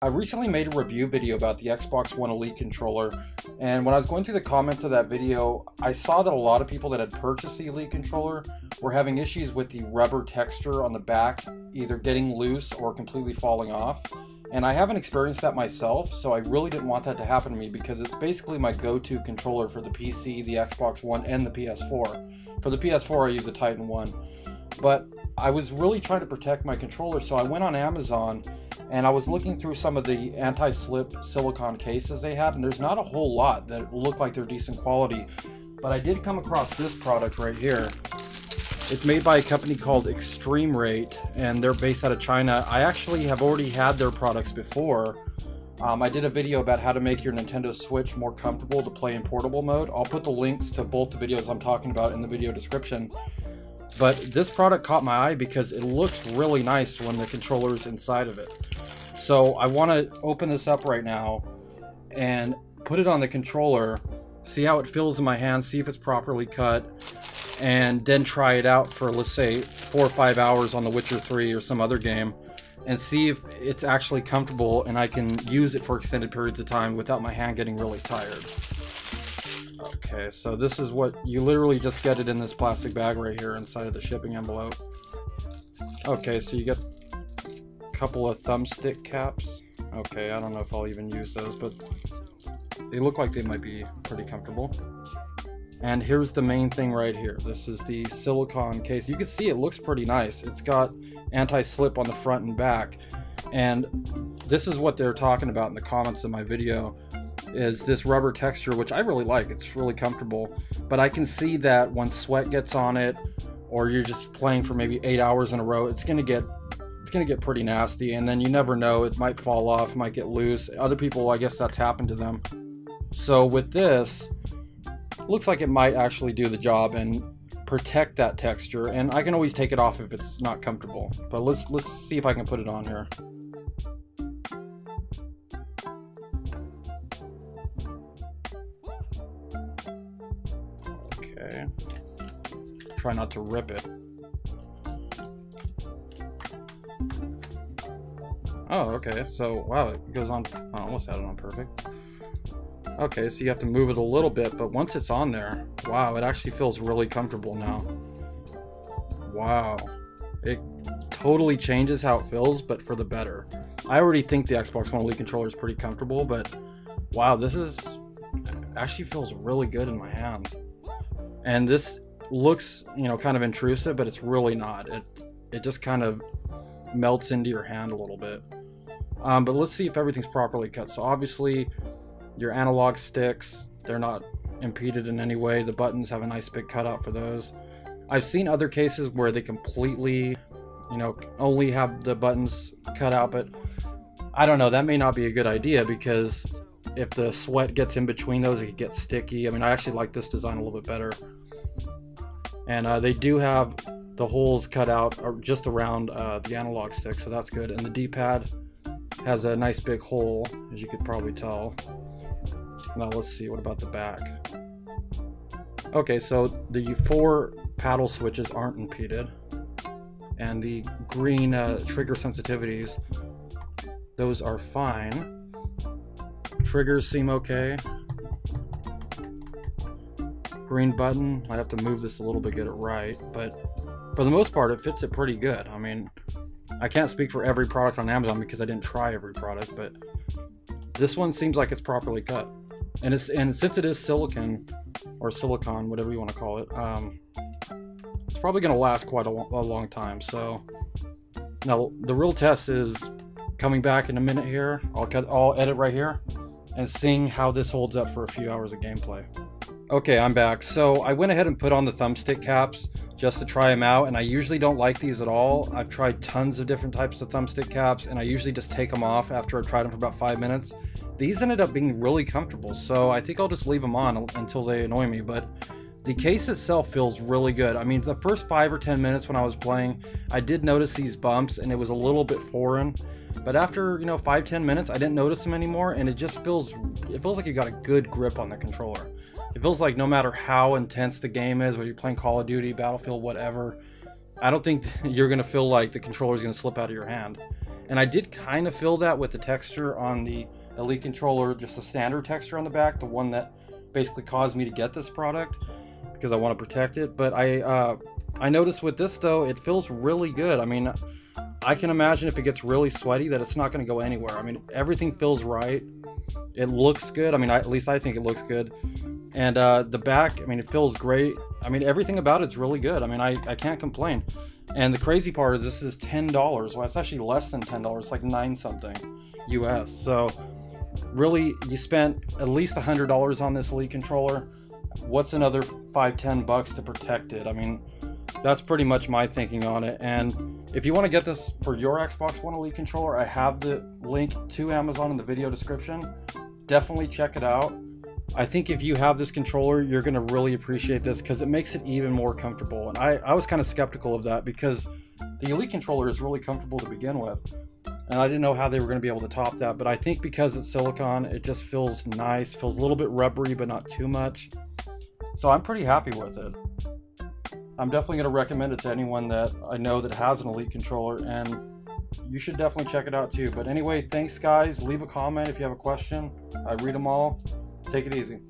I recently made a review video about the Xbox One Elite controller, and when I was going through the comments of that video, I saw that a lot of people that had purchased the Elite controller were having issues with the rubber texture on the back, either getting loose or completely falling off. And I haven't experienced that myself, so I really didn't want that to happen to me because it's basically my go-to controller for the PC, the Xbox One, and the PS4. For the PS4, I use the Titan One. But I was really trying to protect my controller, so I went on Amazon and I was looking through some of the anti-slip silicone cases they had, and there's not a whole lot that look like they're decent quality. But I did come across this product right here. It's made by a company called Extreme Rate, and they're based out of China. I actually have already had their products before. I did a video about how to make your Nintendo Switch more comfortable to play in portable mode. I'll put the links to both the videos I'm talking about in the video description. But this product caught my eye because it looks really nice when the controller's inside of it. So I want to open this up right now and put it on the controller, see how it feels in my hand, see if it's properly cut, and then try it out for, let's say, 4 or 5 hours on The Witcher 3 or some other game, and see if it's actually comfortable and I can use it for extended periods of time without my hand getting really tired. Okay, so this is what you literally just get it in this plastic bag right here inside of the shipping envelope. Okay, so you get a couple of thumbstick caps. Okay, I don't know if I'll even use those, but they look like they might be pretty comfortable. And here's the main thing right here. This is the silicone case. You can see it looks pretty nice. It's got anti-slip on the front and back. And this is what they're talking about in the comments of my video, is this rubber texture, which I really like. It's really comfortable, but I can see that when sweat gets on it, or you're just playing for maybe 8 hours in a row, it's gonna get pretty nasty, and then you never know, it might fall off, it might get loose. Other people, I guess that's happened to them. So with this, looks like it might actually do the job and protect that texture, and I can always take it off if it's not comfortable. But let's see if I can put it on here. Okay. Try not to rip it. Oh, okay. So, wow, it goes on. I almost had it on perfect. Okay, so you have to move it a little bit, but once it's on there, wow, it actually feels really comfortable now. Wow. It totally changes how it feels, but for the better. I already think the Xbox One Elite controller is pretty comfortable, but wow, this is actually feels really good in my hands. And this looks, you know, kind of intrusive, but it's really not. It just kind of melts into your hand a little bit. But let's see if everything's properly cut. So obviously your analog sticks, they're not impeded in any way. The buttons have a nice big cutout for those. I've seen other cases where they completely, you know, only have the buttons cut out, but I don't know, that may not be a good idea because if the sweat gets in between those, it could get sticky. I mean, I actually like this design a little bit better. And they do have the holes cut out just around the analog stick, so that's good. And the D-pad has a nice big hole, as you could probably tell. Now let's see, what about the back? Okay, so the 4 paddle switches aren't impeded. And the green trigger sensitivities, those are fine. Triggers seem okay. Green button, I'd have to move this a little bit to get it right, but for the most part it fits it pretty good. I mean, I can't speak for every product on Amazon because I didn't try every product, but this one seems like it's properly cut. And since it is silicon, or silicone, whatever you want to call it, it's probably going to last quite a long time. So now the real test is coming back in a minute here. I'll edit right here and seeing how this holds up for a few hours of gameplay. Okay, I'm back. So I went ahead and put on the thumbstick caps just to try them out, and I usually don't like these at all. I've tried tons of different types of thumbstick caps, and I usually just take them off after I've tried them for about 5 minutes. These ended up being really comfortable, so I think I'll just leave them on until they annoy me, but the case itself feels really good. I mean, the first 5 or 10 minutes when I was playing, I did notice these bumps, and it was a little bit foreign, but after, you know, 5-10 minutes, I didn't notice them anymore, and it feels like you got a good grip on the controller. It feels like no matter how intense the game is, whether you're playing Call of Duty, Battlefield, whatever, I don't think you're going to feel like the controller is going to slip out of your hand. And I did kind of feel that with the texture on the Elite controller, just the standard texture on the back, the one that basically caused me to get this product because I want to protect it. But I noticed with this though, it feels really good. I mean, I can imagine if it gets really sweaty that it's not going to go anywhere. I mean, everything feels right. It looks good. I mean, at least I think it looks good. And the back, I mean, it feels great. I mean, everything about it's really good. I mean, I can't complain. And the crazy part is this is $10. Well, it's actually less than $10. It's like 9 something US. So really, you spent at least $100 on this Elite controller. What's another $5-10 to protect it? I mean, that's pretty much my thinking on it. And if you want to get this for your Xbox One Elite controller, I have the link to Amazon in the video description. Definitely check it out. I think if you have this controller, you're going to really appreciate this because it makes it even more comfortable. And I was kind of skeptical of that because the Elite controller is really comfortable to begin with. And I didn't know how they were going to be able to top that. But I think because it's silicone, it just feels nice. Feels a little bit rubbery, but not too much. So I'm pretty happy with it. I'm definitely going to recommend it to anyone that I know that has an Elite controller. And you should definitely check it out too. But anyway, thanks guys. Leave a comment if you have a question. I read them all. Take it easy.